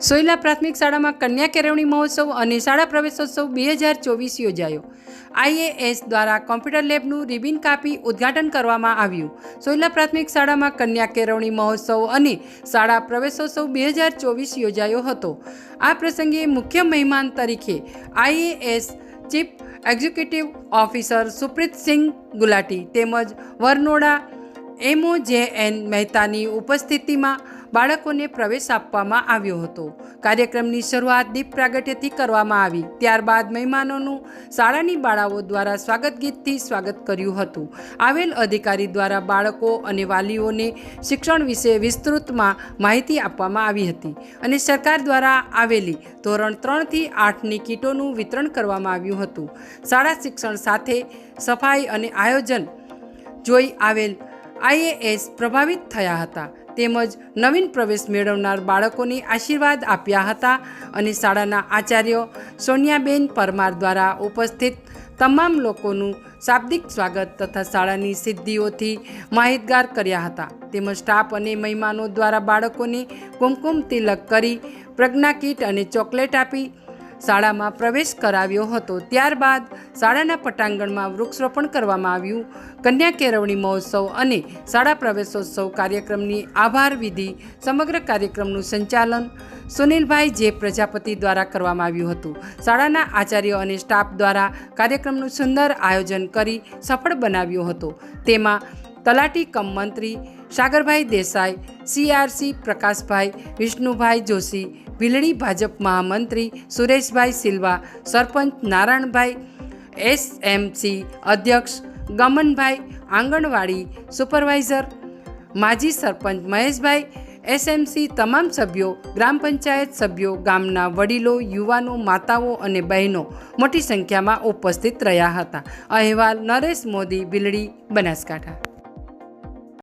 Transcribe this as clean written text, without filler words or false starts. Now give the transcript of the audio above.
સોયલા પ્રાથમિક શાળામાં કન્યા કેળવણી મહોત્સવ અને શાળા પ્રવેશોત્સવ 2024 યોજાયો। IAS દ્વારા કોમ્પ્યુટર લેબનું રિબિન કાપી ઉદ્ઘાટન કરવામાં આવ્યું। સોયલા પ્રાથમિક શાળામાં કન્યા કેળવણી મહોત્સવ અને શાળા પ્રવેશોત્સવ 2024 યોજાયો હતો। આ પ્રસંગે મુખ્ય મહેમાન તરીકે IAS chief executive officer Supritsinh Gulati તેમજ વરનોડા MOJN મહેતાની ઉપસ્થિતિમાં બાળકોને પ્રવેશ આપવામાં આવ્યો હતો। કાર્યક્રમની શરૂઆત દીપ પ્રાગટ્યથી કરવામાં આવી। ત્યારબાદ મહેમાનોનું શાળાની બાળાઓ દ્વારા સ્વાગત ગીતથી સ્વાગત કર્યું હતું। આવેલ અધિકારી દ્વારા બાળકો અને વાલીઓને શિક્ષણ વિશે વિસ્તૃતમાં માહિતી આપવામાં આવી હતી અને સરકાર દ્વારા આવેલી ધોરણ 3 થી 8ની કીટોનું વિતરણ કરવામાં આવ્યું હતું। શાળા શિક્ષણ સાથે સફાઈ અને આયોજન જોઈ આવેલ IAS પ્રભાવિત થયા હતા તેમજ નવીન પ્રવેશ મેળવનાર બાળકોને આશીર્વાદ આપ્યા હતા અને શાળાના આચાર્ય સોનિયાબેન પરમાર દ્વારા ઉપસ્થિત તમામ લોકોનું શાબ્દિક સ્વાગત તથા શાળાની સિદ્ધિઓથી માહિતગાર કર્યા હતા તેમજ સ્ટાફ અને મહેમાનો દ્વારા બાળકોને કુમકુમ તિલક કરી પ્રજ્ઞા કીટ અને ચોકલેટ આપી શાળામાં પ્રવેશ કરાવ્યો હતો। ત્યારબાદ શાળાના પટાંગણમાં વૃક્ષરોપણ કરવામાં આવ્યું। કન્યા કેળવણી મહોત્સવ અને શાળા પ્રવેશોત્સવ કાર્યક્રમની આભાર વિધિ સમગ્ર કાર્યક્રમનું સંચાલન સુનિલભાઈ જે પ્રજાપતિ દ્વારા કરવામાં આવ્યું હતું। શાળાના આચાર્ય અને સ્ટાફ દ્વારા કાર્યક્રમનું સુંદર આયોજન કરી સફળ બનાવ્યો હતો। તેમાં તલાટી કમ મંત્રી સાગરભાઈ દેસાઈ, CRC પ્રકાશભાઈ, વિષ્ણુભાઈ જોશી, ભીલડી ભાજપ મહામંત્રી સુરેશભાઈ સિલ્વા, સરપંચ નારાયણભાઈ, SMC અધ્યક્ષ ગમનભાઈ, આંગણવાડી સુપરવાઇઝર, માજી સરપંચ મહેશભાઈ, SMC તમામ સભ્યો, ગ્રામ પંચાયત સભ્યો, ગામના વડીલો, યુવાનો, માતાઓ અને બહેનો મોટી સંખ્યામાં ઉપસ્થિત રહ્યા હતા। અહેવાલ નરેશ મોદી, ભીલડી, બનાસકાંઠા।